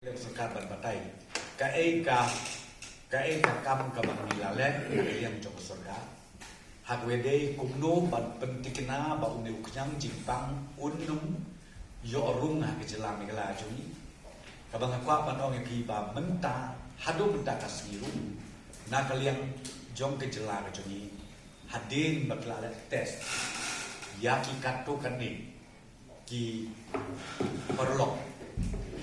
Yang sekarang batai, ka kam ka bangilale yang jong surga. Hak wede kumno ban pentikna ba uni uknyang jimpang unum yo orung ha kejelam igala juni. Ka bang kwa ban ong pi ba menta hadu menta kasmiru. Na kaliang jong kejela ka juni. Hadin baklale test. Ya ki kato kani ki perlok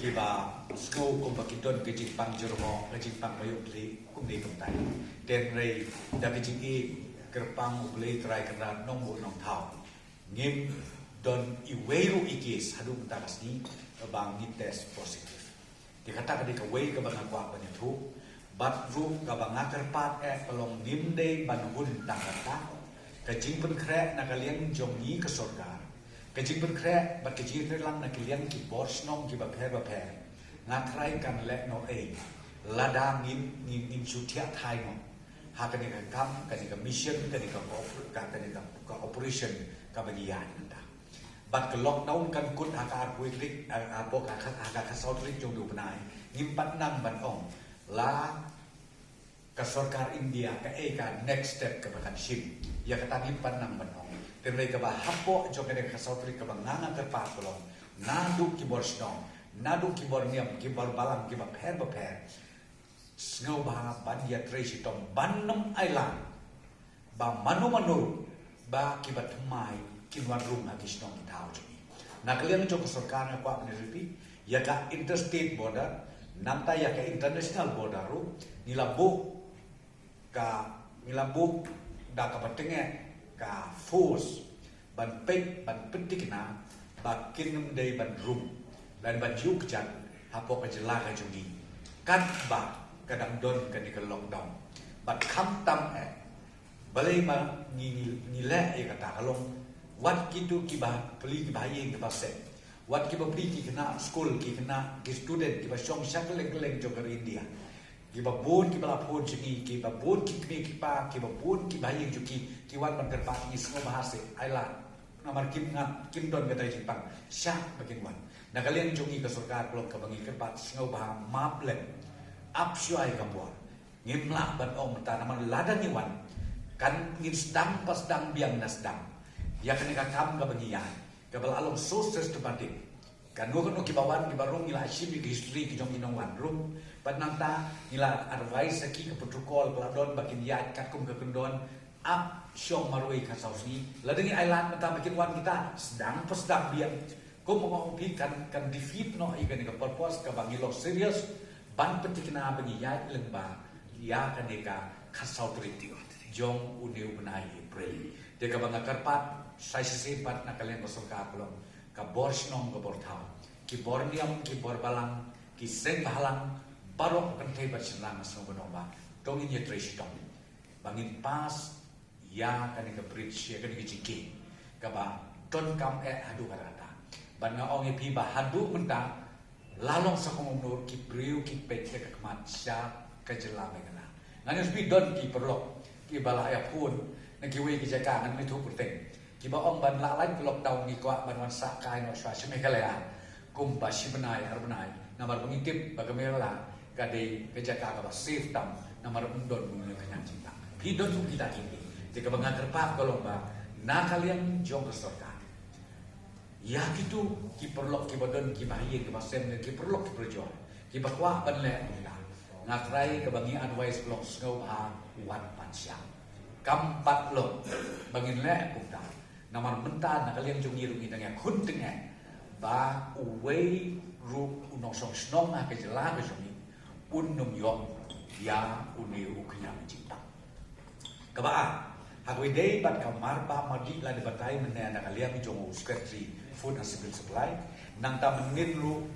ki ba school ko bakidon ke Jepang Jerman ke Jepang mayuk li kum ni kum tai den rei da ke jing e kerpang ulei trai kena nong bu nong thau ngim don I weiru ikis hadu takas ni bang ni test positif dikata ke wei ke bang kwa banyak tu bat ru ka bang kerpat pelong ngim dei ban hun tang kata ke jing pen kre na kalian jong ni ke surga ke jing pen kre bat ke jing lang na kalian ki bors nong ki ba pher ngatrai kan le no ladang ngin chutia thai no ha kan ni kam kan ni mission kan ni ka operation ka bagian nda bat ke lockdown kan kun ha ka kuik bok ha ka sautrik jong du benai ngim pat nang ban ong la ka sarkar India ka next step ka bakan ship ya ka tani pat nang ban ong tenai ka ba hapo jong ka sautrik ka banganga ka pa kolong nadu ki borsnong nadu kibor niam kibor balam kibor pher sngau ba ban ya tracy tom banam ailan ba manu ba kibat mai kinwan rum na kisnong tau jini na kalian jok sarkar na kwa meneripi ya ka interstate border nanta ya ka international border ru nilabu da ka patenge ka force ban pek ban pentikna ba kinum dei ban rum dan baju kejan hapo kejela ka juni kan ba kadang don kan di lockdown bat kam tam balai ma ni le kata kalong wat kitu ki ba peli ki bayi ki passet wat ki ba peli ki kena school ki kena ki student ki ba shong shak leng jo ke India ki ba bon ki ba phone jini ki ba bon ki pa ki ba bon ki bayi jo ki wat man kerpa ni semua bahasa ailan namar kim don kata Jepang syak bagian wan na kalian jongi ke surga kalau ke bangi kerpat sengau bah map lem apsyai kabuar ngimlah ban ong tanaman ladang iwan kan ngin sedang pas dang biang nasdang ya kan kam ke bangi ya ke bal alom soses tebatik kan no ki bawan ki barung ila shimi ki history ki jong inong wan rum pat nanta ila advice ki ke protokol peladon bakin ya kakum ke kendon ap syong marui kasausi ladang island mata bakin wan kita sedang pas dang biang ko mo kan defeat no ikan ka purpose ka bangilo serious ban pentik na bagi ya lengba ya kan ka khasau triti jong uneu benai pray de ka banga karpat sai sepat na kalian masuk ka pelong ka bors nong ka borthau ki borniam ki borbalang ki seng bahalang barok kan thai bat senang so benoma tong in yetrish tong bangin pas ya kan ka bridge ya kan ki jiki ka ba ton kam adu kara banga ong pi ba hadu menta lalong sa kong nur ki priu ki pet ke kemat sya ke jela megana ngani sbi don ki perlo ki bala ya pun na ki we ki jaka ngan tu puteng ki ba ong ban la lai lockdown ni kwa ban wan sa kai no swa shme kalaya kum ba shi benai ar benai namar pengitip ba kamera ka de ke jaka ka ba safe tam namar don mun kenyang cinta pi don tu kita kini jika banga terpak kolong ba na kalian jong kesorka ya gitu ki perlok ki badon ki bahaye ki basem ki perlok ki perjuang ki bakwa ban le ngatrai ke bangi advice blok sngau ha wan pansya kampat lo bangin le kumta namar menta na kalian jungi rungi tengah kun tengah ba uwei ru unong song snong ha ke jela ke jungi unum yom ya uni uknya cipta kaba Hagwe day bat kamar pa madi la de batay mena na kalian jong secretary food and civil supply nang ta menin lu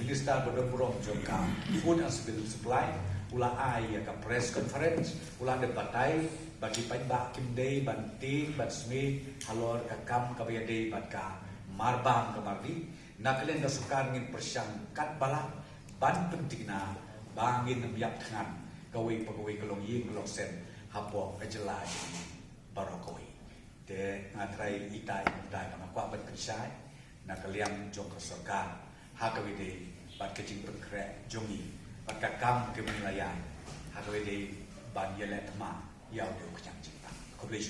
minister bodon burong jong ka food and civil supply ula ai ka press conference ula de batay bagi pai ba kim day banti bat sme halor ka kam ka bay day bat ka marbang ka mardi na kalian da sukar ngin persyang kat bala ban penting na bangin yak tangan gawe pagawe kalong ying kalong sen hapo ka jelaj barokoi de ngatrai itai kama kwa ban krisai na kalian jong ka sarkar hakawide bat kecing berkre jongi bat kakam ke menelayan harus di ban yelet ma yau de kecang cinta. Kau beli